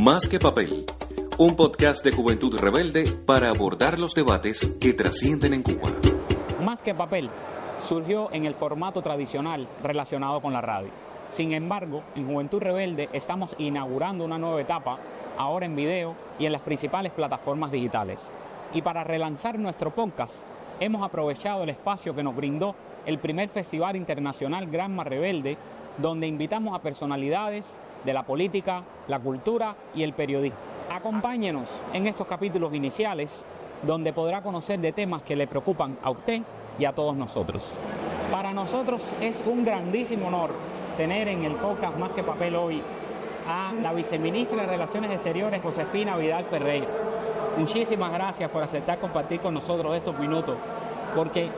Más que papel, un podcast de Juventud Rebelde para abordar los debates que trascienden en Cuba. Más que papel surgió en el formato tradicional relacionado con la radio. Sin embargo, en Juventud Rebelde estamos inaugurando una nueva etapa, ahora en video y en las principales plataformas digitales. Y para relanzar nuestro podcast, hemos aprovechado el espacio que nos brindó el primer Festival Internacional Granma Rebelde, donde invitamos a personalidades de la política, la cultura y el periodismo. Acompáñenos en estos capítulos iniciales, donde podrá conocer de temas que le preocupan a usted y a todos nosotros. Para nosotros es un grandísimo honor tener en el podcast Más que Papel hoy a la viceministra de Relaciones Exteriores, Josefina Vidal Ferreira. Muchísimas gracias por aceptar compartir con nosotros estos minutos, porque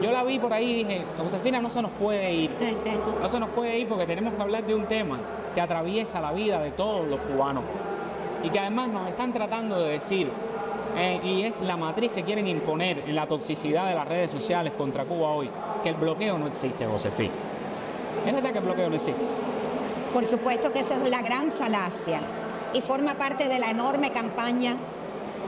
yo la vi por ahí y dije, Josefina, no se nos puede ir. No se nos puede ir porque tenemos que hablar de un tema que atraviesa la vida de todos los cubanos y que además nos están tratando de decir, y es la matriz que quieren imponer en la toxicidad de las redes sociales contra Cuba hoy, que el bloqueo no existe, Josefina. ¿Es verdad que el bloqueo no existe? Por supuesto que eso es la gran falacia y forma parte de la enorme campaña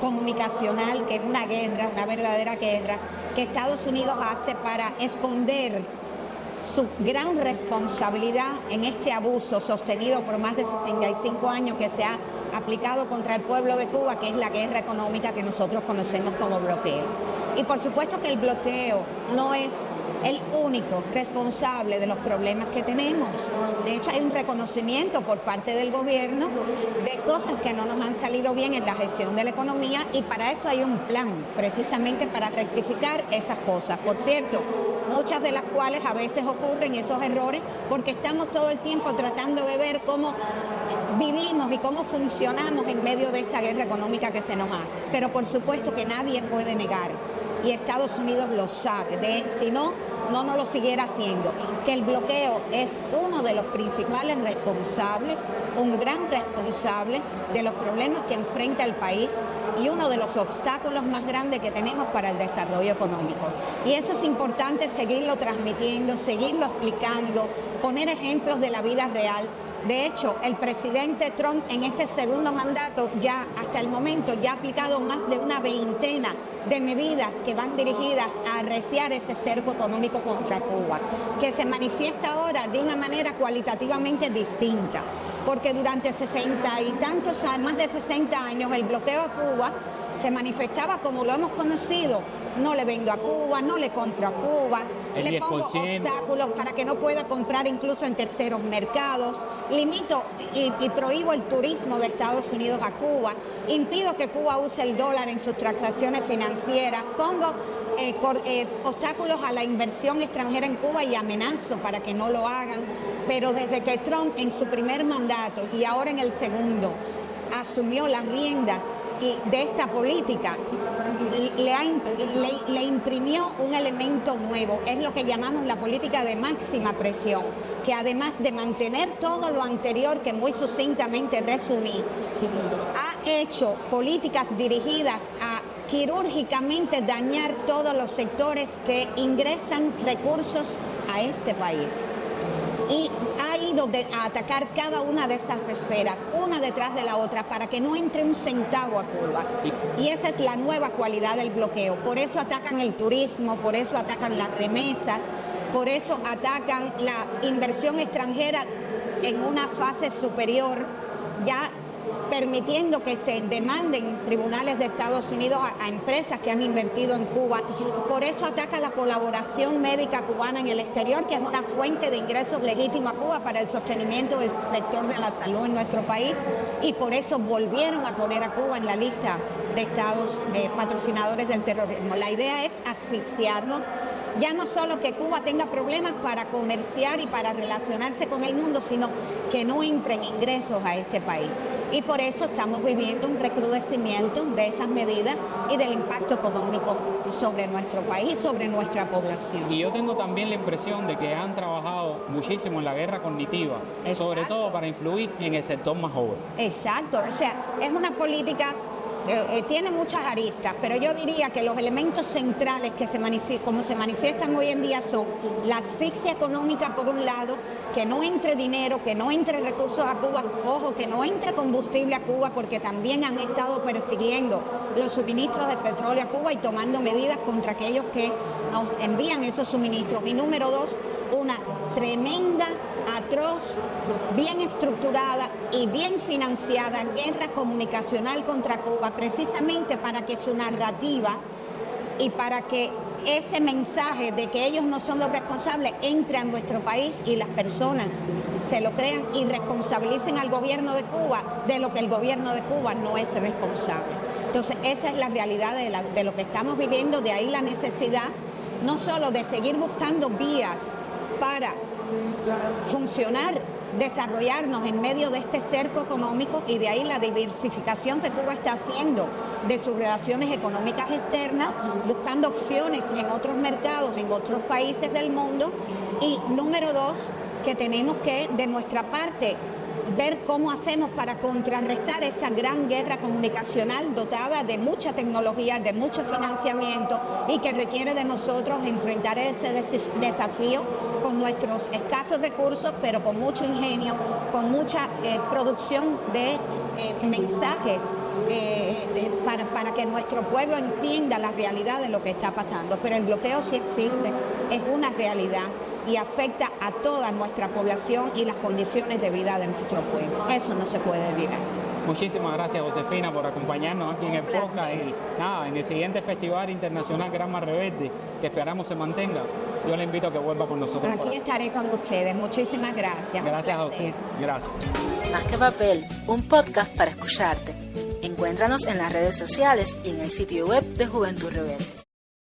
comunicacional, que es una guerra, una verdadera guerra, que Estados Unidos hace para esconder su gran responsabilidad en este abuso sostenido por más de 65 años que se ha aplicado contra el pueblo de Cuba, que es la guerra económica que nosotros conocemos como bloqueo. Y por supuesto que el bloqueo no es el único responsable de los problemas que tenemos. De hecho, hay un reconocimiento por parte del gobierno de cosas que no nos han salido bien en la gestión de la economía, y para eso hay un plan, precisamente para rectificar esas cosas. Por cierto, muchas de las cuales a veces ocurren esos errores porque estamos todo el tiempo tratando de ver cómo vivimos y cómo funcionamos en medio de esta guerra económica que se nos hace. Pero por supuesto que nadie puede negar, y Estados Unidos lo sabe, si no, no nos lo siguiera haciendo, que el bloqueo es uno de los principales responsables, un gran responsable de los problemas que enfrenta el país y uno de los obstáculos más grandes que tenemos para el desarrollo económico. Y eso es importante seguirlo transmitiendo, seguirlo explicando, poner ejemplos de la vida real. De hecho, el presidente Trump en este segundo mandato ya hasta el momento ya ha aplicado más de una veintena de medidas que van dirigidas a arreciar ese cerco económico contra Cuba, que se manifiesta ahora de una manera cualitativamente distinta, porque durante 60 y tantos años, más de 60 años, el bloqueo a Cuba se manifestaba como lo hemos conocido: no le vendo a Cuba, no le compro a Cuba, le pongo obstáculos para que no pueda comprar incluso en terceros mercados, limito y prohíbo el turismo de Estados Unidos a Cuba, impido que Cuba use el dólar en sus transacciones financieras, pongo obstáculos a la inversión extranjera en Cuba y amenazo para que no lo hagan. Pero desde que Trump en su primer mandato y ahora en el segundo asumió las riendas de esta política, le imprimió un elemento nuevo, es lo que llamamos la política de máxima presión, que además de mantener todo lo anterior que muy sucintamente resumí, ha hecho políticas dirigidas a quirúrgicamente dañar todos los sectores que ingresan recursos a este país. Y ha ido a atacar cada una de esas esferas, una detrás de la otra, para que no entre un centavo a Cuba. Y esa es la nueva cualidad del bloqueo. Por eso atacan el turismo, por eso atacan las remesas, por eso atacan la inversión extranjera en una fase superior, ya permitiendo que se demanden tribunales de Estados Unidos a empresas que han invertido en Cuba. Por eso ataca la colaboración médica cubana en el exterior, que es una fuente de ingresos legítimos a Cuba para el sostenimiento del sector de la salud en nuestro país, y por eso volvieron a poner a Cuba en la lista de estados patrocinadores del terrorismo. La idea es asfixiarnos, ya no solo que Cuba tenga problemas para comerciar y para relacionarse con el mundo, sino que no entren ingresos a este país. Y por eso estamos viviendo un recrudecimiento de esas medidas y del impacto económico sobre nuestro país, sobre nuestra población. Y yo tengo también la impresión de que han trabajado muchísimo en la guerra cognitiva, sobre todo para influir en el sector más joven. Exacto, o sea, es una política tiene muchas aristas, pero yo diría que los elementos centrales que como se manifiestan hoy en día son la asfixia económica por un lado, que no entre dinero, que no entre recursos a Cuba, ojo, que no entre combustible a Cuba, porque también han estado persiguiendo los suministros de petróleo a Cuba y tomando medidas contra aquellos que nos envían esos suministros. Y número dos, una tremenda, atroz, bien estructurada y bien financiada guerra comunicacional contra Cuba, precisamente para que su narrativa y para que ese mensaje de que ellos no son los responsables entre a nuestro país y las personas se lo crean y responsabilicen al gobierno de Cuba de lo que el gobierno de Cuba no es responsable. Entonces, esa es la realidad de lo que estamos viviendo, de ahí la necesidad no solo de seguir buscando vías para funcionar, desarrollarnos en medio de este cerco económico, y de ahí la diversificación que Cuba está haciendo de sus relaciones económicas externas, buscando opciones en otros mercados, en otros países del mundo. Y número dos, que tenemos que, de nuestra parte, ver cómo hacemos para contrarrestar esa gran guerra comunicacional dotada de mucha tecnología, de mucho financiamiento, y que requiere de nosotros enfrentar ese desafío con nuestros escasos recursos, pero con mucho ingenio, con mucha producción de mensajes para que nuestro pueblo entienda la realidad de lo que está pasando. Pero el bloqueo sí existe, es una realidad y afecta a toda nuestra población y las condiciones de vida de nuestro pueblo. Eso no se puede negar. Muchísimas gracias, Josefina, por acompañarnos aquí en el podcast y nada, en el siguiente Festival Internacional Granma Rebelde, que esperamos se mantenga. Yo le invito a que vuelva con nosotros. Aquí estaré con ustedes. Muchísimas gracias. Gracias a usted. Gracias. Más que papel, un podcast para escucharte. Encuéntranos en las redes sociales y en el sitio web de Juventud Rebelde.